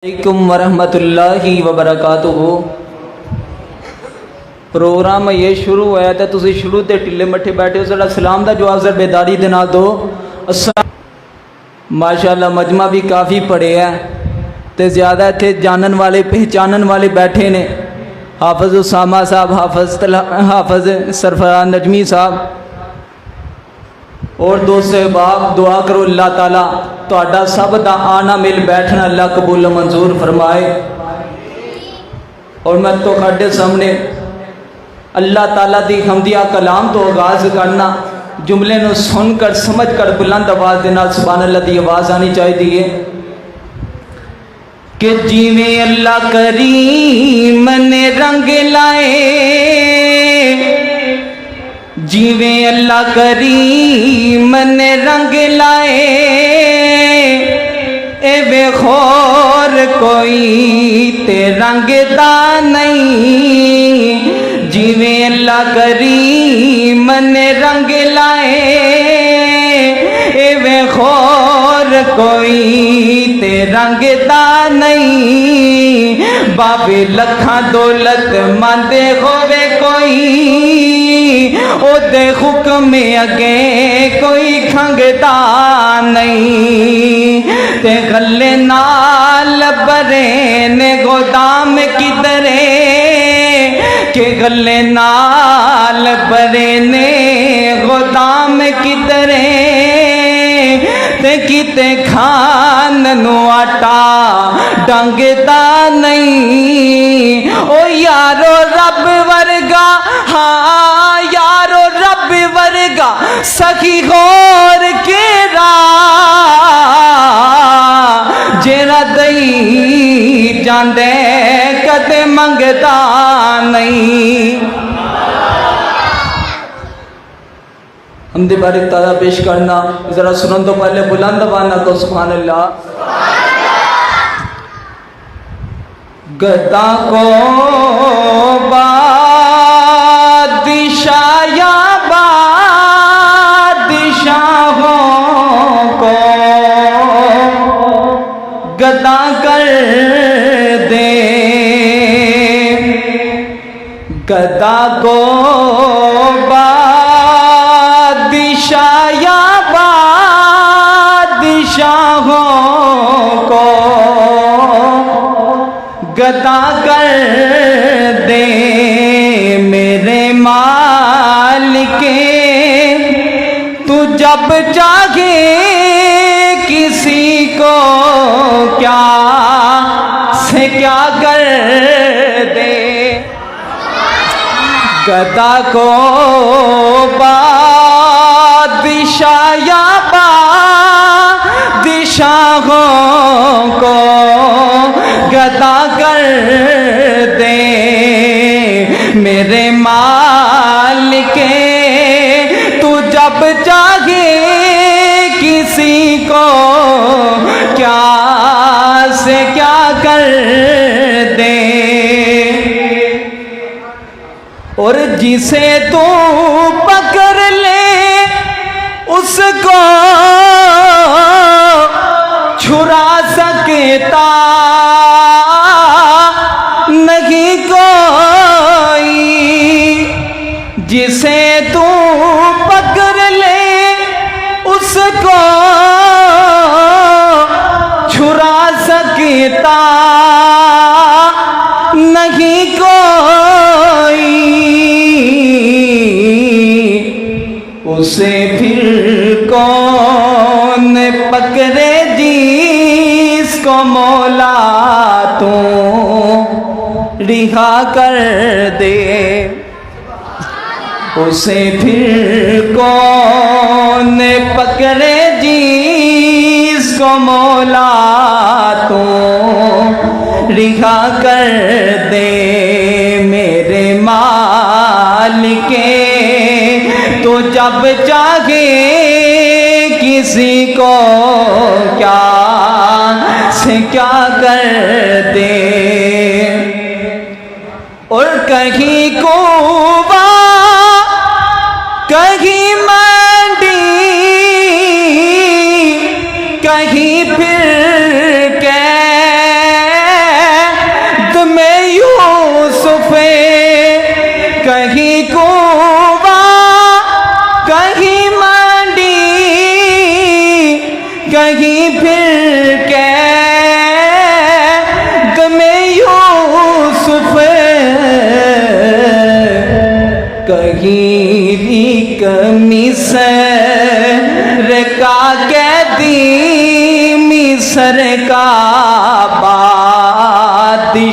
अलैकुम वरहमतुल्लाहि वबरकातुहू। प्रोग्राम ये शुरू होया तो तुसी शुरू ते ढिले मट्ठे बैठे हो, जरा सलाम का जवाब जरा बेदारी दे नाल दो। माशाअल्लाह मजमा भी काफ़ी पढ़े है तो ज़्यादा इत्थे जानन वाले पहचानन वाले बैठे ने। हाफिज़ उसामा साहब, हाफिज़ सरफराज नजमी साहब और दोस्त बाप, दुआ करो अल्लाह ताला तुहाडा सब दा आना मिल बैठना अल्लाह कबूल मंजूर फरमाए। और मैं तो खाडे सामने अल्लाह ताला दी हमदिया कलाम तो आगाज़ करना, जुमले नूं सुनकर समझ कर बुलंद आवाज़ दे नाल सुभान अल्लाह दी आवाज़ आनी चाहिए कि जिवें अल्लाह करीम ने रंग लाए, जिवें अल्लाह करीम ने रंग लाए, ए बेखौर कोई ते रंगदा नहीं। जिवें अल्लाह करीम ने रंग लाए, ए बेखौर कोई ते रंगदा नहीं। बाबे लखा दौलत मंद होवे कोई, ओदे हुक्म अगे कोई खंगदा नहीं। ते गले नाल बरे ने गोदाम किधरे, के गले नाल बरे ने गोदाम किधरे। ते किते खान नू आटा डंगदा नहीं। ओ यारो रब वर्गा, हाँ यारो रब वर्गा सखी होर केरा, जेरा दई जांदे कदे मंगदा नहीं। हमदे बारे ताज़ा पेश करना, जरा सुनन तो पहले बुलंद आवाज़ को सुभान अल्लाह। गदा को बादशाह या बादशाहों को गदा कर दे, गदा को बादशाह या बादशाहों को गदा कर दे। मेरे मालिके तू जब चाहे किसी को क्या से क्या कर दे। गदा को बादशाह या बादशाहों को गदा कर दे। मेरे मालिके तू जब चाहे किसी को क्या से क्या कर दे। और जिसे तू पकड़ ले उसको छुड़ा सकता नहीं कोई। जिसे तू पकड़ ले उसको छुड़ा सकता नहीं कोई। उसे फिर कौन पकड़े जिसको मौला तू रिहा कर दे। उसे फिर कौन पकड़े जिसको मौला तू रिहा कर दे। मेरे मालिके तो जब चाहे किसी को क्या से क्या कर दे। और कहीं कुआं कहीं मंडी कहीं फिर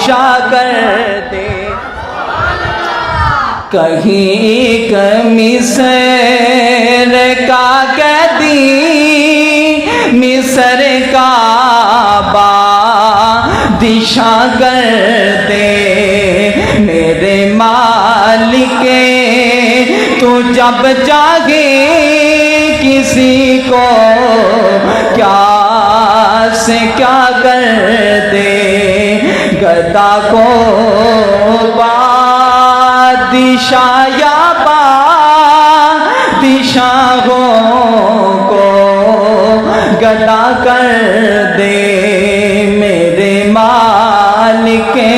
दिशा कर दे। कहीं मिस्र का कैदी मिस्र का दिशा कर दे। मेरे मालिके तू जब जागे किसी को क्या से क्या कर दे। गदा को बादशाह या बादशाहों को गदा कर दे। मेरे मालिके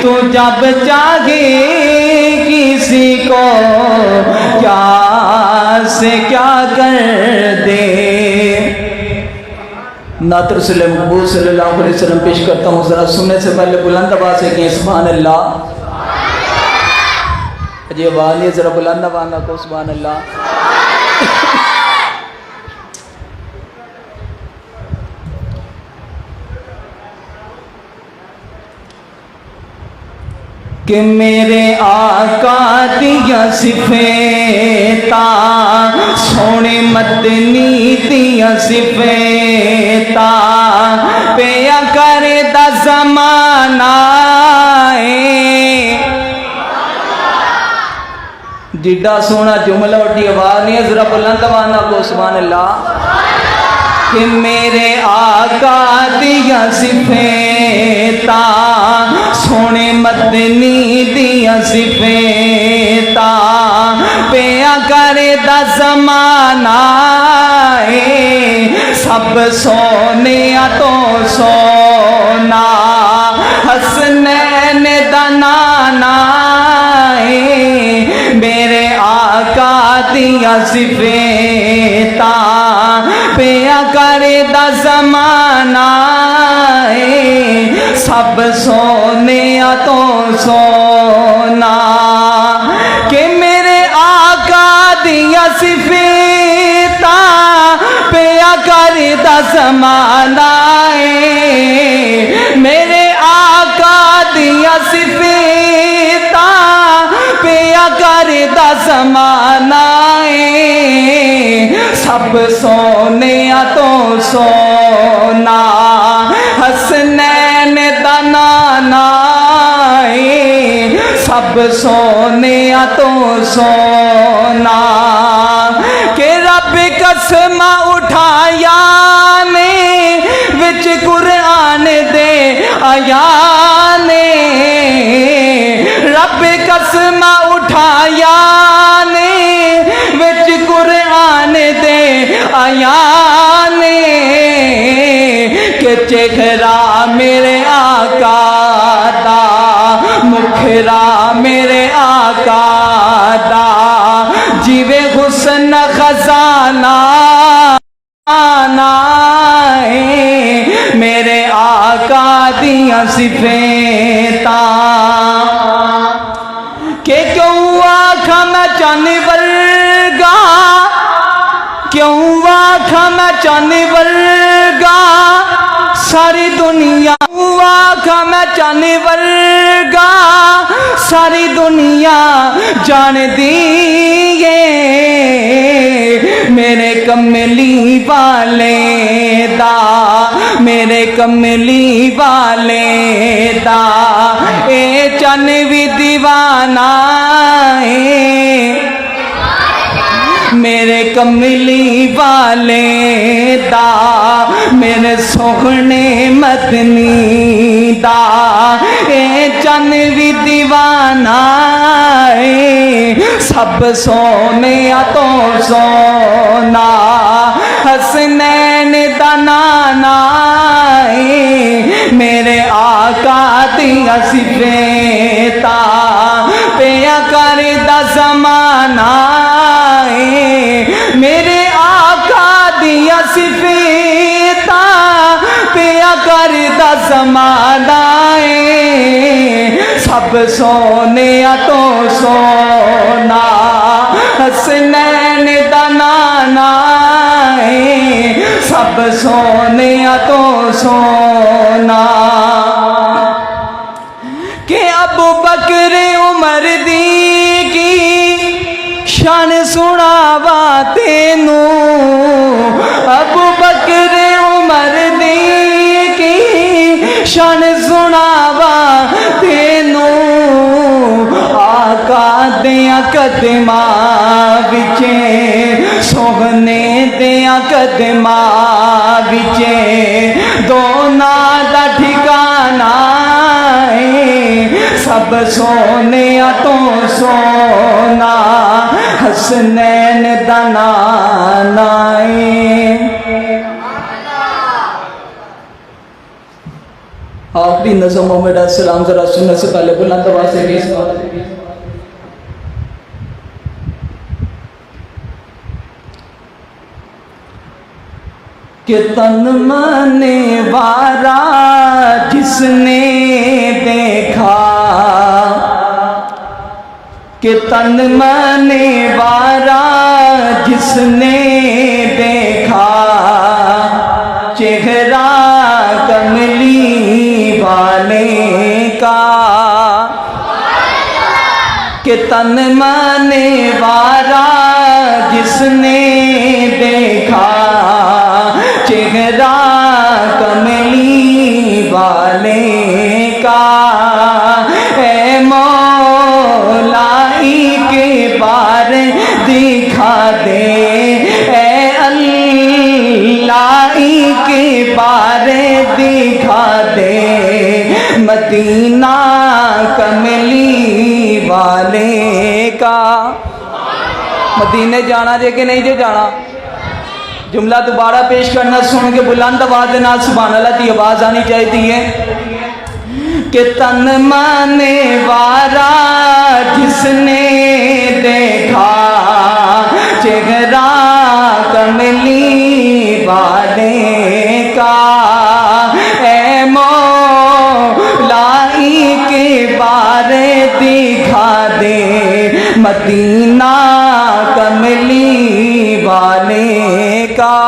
तू जब चाहे किसी को क्या से क्या कर दे। नात रसूल महबूब सल्लल्लाहु अलैहि वसल्लम पेश करता हूँ। जरा सुनने से पहले बुलंद आवाज़ से कहें सुभान अल्लाह। जी आवाज़ नहीं, जरा बुलंद आवाज़ को सुभान अल्लाह। कि मेरे आका दिया सिफेता सोने मदनी दिया सिफेता पिया करे दा ज़माना जिड्डा सोना जुमला उठी आवाज़ नहीं है, जरा बुलंद आवाज़ को सुभान अल्लाह। कि मेरे आका दिया सिफेता सोने मदनी दिया सिफेता पिया करे दा ज़माना सब सोने तो सोना हसनैन दा नाना मेरे आका दिया सिफेता पिया करे दा ज़माना सब सोने तो सोना। कि मेरे आका दिया सिफेता पिया करे दा ज़माना मेरे आका दिया सिफेता पिया करे दा ज़माना सब सोने तो सोना हसनैन दा नाना सब सोने तो सोना। के रब कसम उठाया ने विच कुरान दे आया ने रब कसम उठाया ने विच कुरान दे आया ने के चेहरा मेरे आका दा मुखरा मेरे आका दा जीवे हुस्न खजाना मेरे आका दिया सिफेता। के क्यों आखा मैं चांदी वर्गा क्यों आखा मैं चांदी वर्गा सारी दुनिया आखा मैं चांदी वर्गा सारी दुनिया जान दिए मेरे कमली वाले दा मेरे कमली वाले दा ए चन भी दीवाना मेरे कमली वाले दा मेरे सोहने मदनी दा ए चन भी दीवाना सब सोने तो सोना हसनैन दा नाना मेरे आका दिया सिफेता पिया करे दा ज़माना मेरे आका दिया सिफेता पिया करे दा ज़माना सब सोने तो सोना हसनैन दा नाना सब सोने तो सोना। शान सुनावा तेनू आका दिया कदमा विचे सोहने दिया कदमा विचे दोना दा ठिकाना सब सोने तो सोना हसनैन दा नाना आखिरी नज़म मोहम्मद सलाम जरा सुनने से पहले बुलंद आवाज़ से पेश कि तन माने वारा जिसने देखा कि तन माने वारा जिसने देखा चेहरा कमली वाले का कि तन माने वारा जिसने देखा चेहरा कमली वाले का है मौलाई के बारे दिखा दे ए अल्लाई के बारे दिखा दे मदीना कमली वाले का। मदीने जाना जे कि नहीं जे जाना? जुमला दोबारा पेश करना सुन के बुलंद आवाज ना सुभान अल्लाह की आवाज आनी चाहिए कि तन माने वारा जिसने देखा चेहरा कमली वाले का ए मौलाई के बारे दिखा दे मदीना कमली वाले का।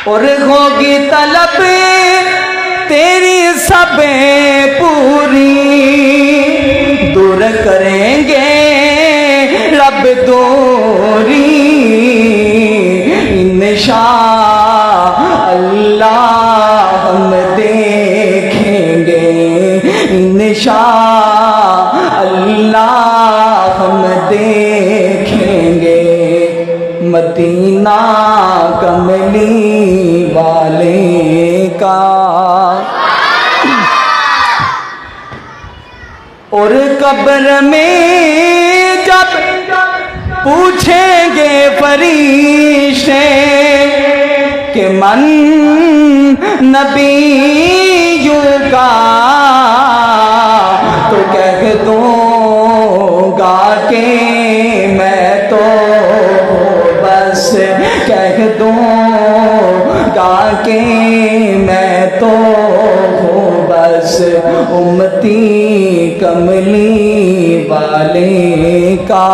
और होगी तलब तेरी सब पूरी दूर करेंगे रब दूरी इंशाअल्लाह हम देखेंगे इंशाअल्लाह हम देखेंगे मदीना कमली वाले का। और कब्र में जब पूछेंगे फरिश्ते कि मन नबियों का तो कह दूंगा कि मैं तो बस कह दूंगा कि मैं तो बस उम्मती कमली वाले का।